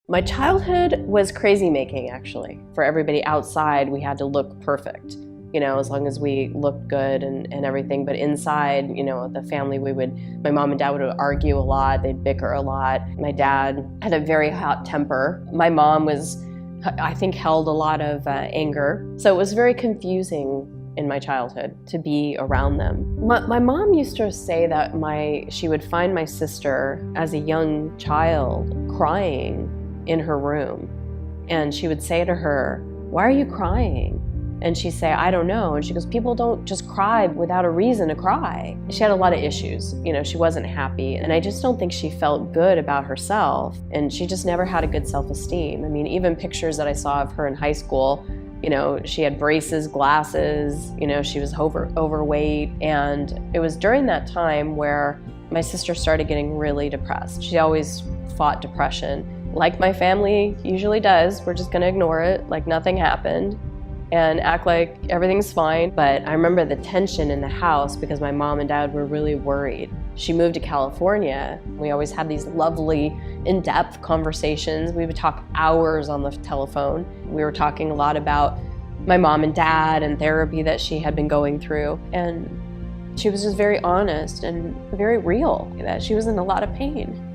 My childhood was crazy making, actually. For everybody outside, we had to look perfect, as long as we looked good and everything. But inside, the family, my mom and dad would argue a lot. They'd bicker a lot. My dad had a very hot temper. My mom I think, held a lot of anger. So it was very confusing in my childhood to be around them. My mom used to say that she would find my sister as a young child crying in her room. And she would say to her, "Why are you crying?" And she'd say, "I don't know." And she goes, "People don't just cry without a reason to cry." She had a lot of issues. She wasn't happy. And I just don't think she felt good about herself. And she just never had a good self-esteem. I mean, even pictures that I saw of her in high school, she had braces, glasses, she was overweight. And it was during that time where my sister started getting really depressed. She always fought depression. Like my family usually does, we're just gonna ignore it, like nothing happened, and act like everything's fine. But I remember the tension in the house because my mom and dad were really worried. She moved to California. We always had these lovely, in-depth conversations. We would talk hours on the telephone. We were talking a lot about my mom and dad and therapy that she had been going through. And she was just very honest and very real, that she was in a lot of pain.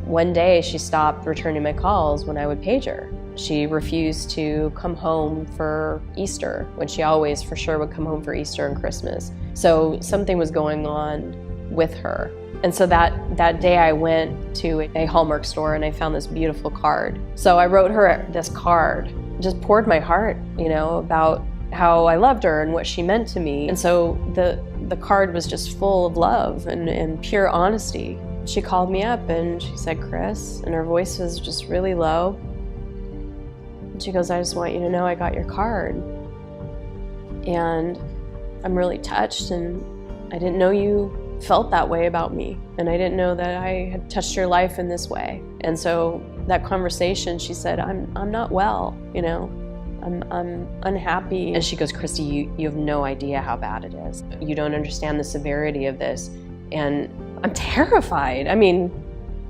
One day she stopped returning my calls when I would page her. She refused to come home for Easter, when she always for sure would come home for Easter and Christmas. So something was going on with her. And so that day I went to a Hallmark store and I found this beautiful card. So I wrote her this card, just poured my heart, about how I loved her and what she meant to me. And so the card was just full of love and pure honesty. She called me up and she said, "Chris," and her voice was just really low. And she goes, "I just want you to know I got your card. And I'm really touched, and I didn't know you felt that way about me. And I didn't know that I had touched your life in this way." And so that conversation, she said, I'm not well, I'm unhappy. And she goes, "Christy, you have no idea how bad it is. You don't understand the severity of this." And I'm terrified. I mean,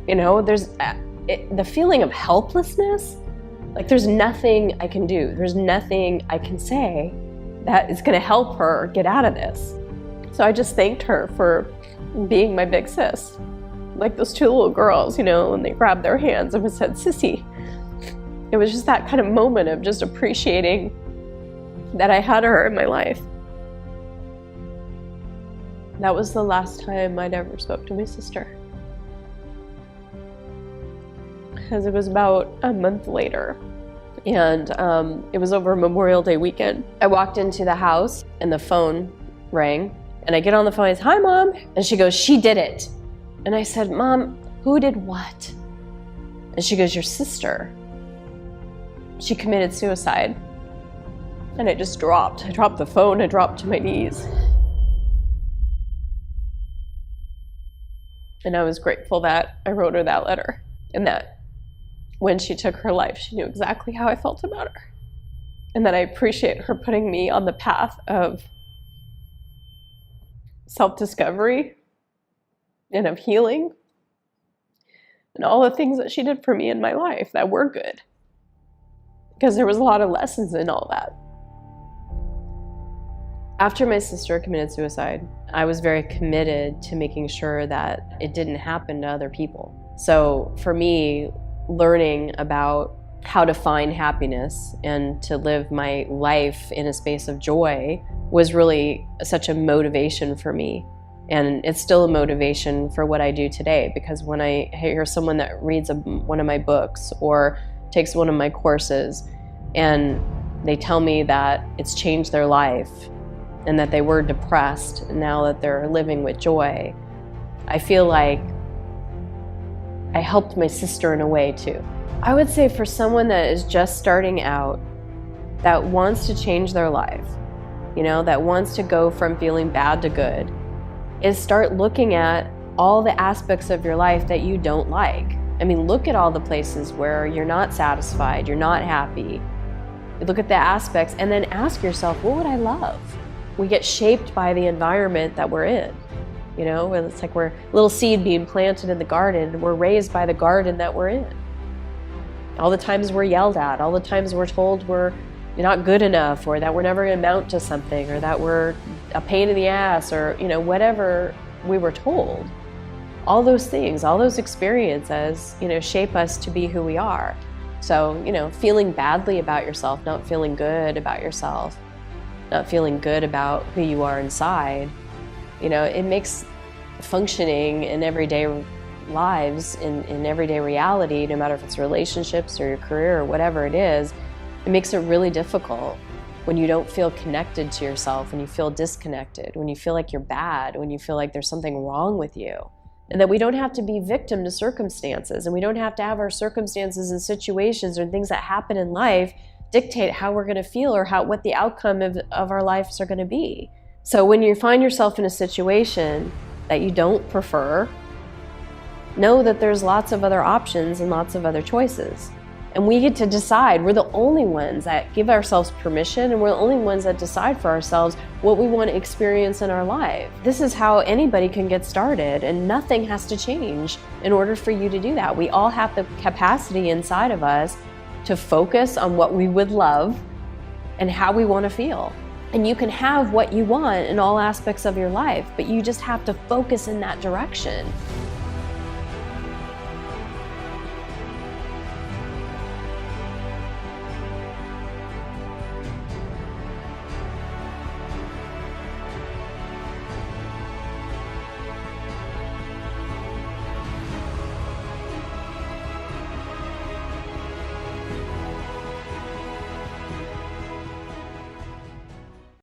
there's the feeling of helplessness. Like there's nothing I can do. There's nothing I can say that is gonna help her get out of this. So I just thanked her for being my big sis. Like those two little girls, when they grabbed their hands and said, "Sissy." It was just that kind of moment of just appreciating that I had her in my life. That was the last time I'd ever spoke to my sister. Because it was about a month later. And it was over Memorial Day weekend. I walked into the house and the phone rang. And I get on the phone, I say, "Hi, Mom." And she goes, "She did it." And I said, "Mom, who did what?" And she goes, "Your sister. She committed suicide." And I just dropped. I dropped the phone, I dropped to my knees. And I was grateful that I wrote her that letter, and that when she took her life, she knew exactly how I felt about her. And that I appreciate her putting me on the path of self-discovery and of healing and all the things that she did for me in my life that were good. Because there was a lot of lessons in all that. After my sister committed suicide, I was very committed to making sure that it didn't happen to other people. So for me, learning about how to find happiness and to live my life in a space of joy was really such a motivation for me. And it's still a motivation for what I do today, because when I hear someone that reads one of my books or takes one of my courses and they tell me that it's changed their life and that they were depressed and now that they're living with joy, I feel like I helped my sister in a way too. I would say for someone that is just starting out, that wants to change their life, that wants to go from feeling bad to good, is start looking at all the aspects of your life that you don't like. I mean, look at all the places where you're not satisfied, you're not happy. Look at the aspects and then ask yourself, what would I love? We get shaped by the environment that we're in. It's like we're a little seed being planted in the garden, and we're raised by the garden that we're in. All the times we're yelled at, all the times we're told we're not good enough, or that we're never going to amount to something, or that we're a pain in the ass, or whatever we were told. All those things, all those experiences, shape us to be who we are. So, feeling badly about yourself, not feeling good about yourself, not feeling good about who you are inside, it makes functioning in everyday lives, in everyday reality, no matter if it's relationships or your career or whatever it is, it makes it really difficult when you don't feel connected to yourself, when you feel disconnected, when you feel like you're bad, when you feel like there's something wrong with you. And that we don't have to be victim to circumstances, and we don't have to have our circumstances and situations or things that happen in life dictate how we're going to feel or what the outcome of our lives are going to be. So when you find yourself in a situation that you don't prefer, know that there's lots of other options and lots of other choices. And we get to decide. We're the only ones that give ourselves permission, and we're the only ones that decide for ourselves what we want to experience in our life. This is how anybody can get started, and nothing has to change in order for you to do that. We all have the capacity inside of us to focus on what we would love and how we want to feel. And you can have what you want in all aspects of your life, but you just have to focus in that direction.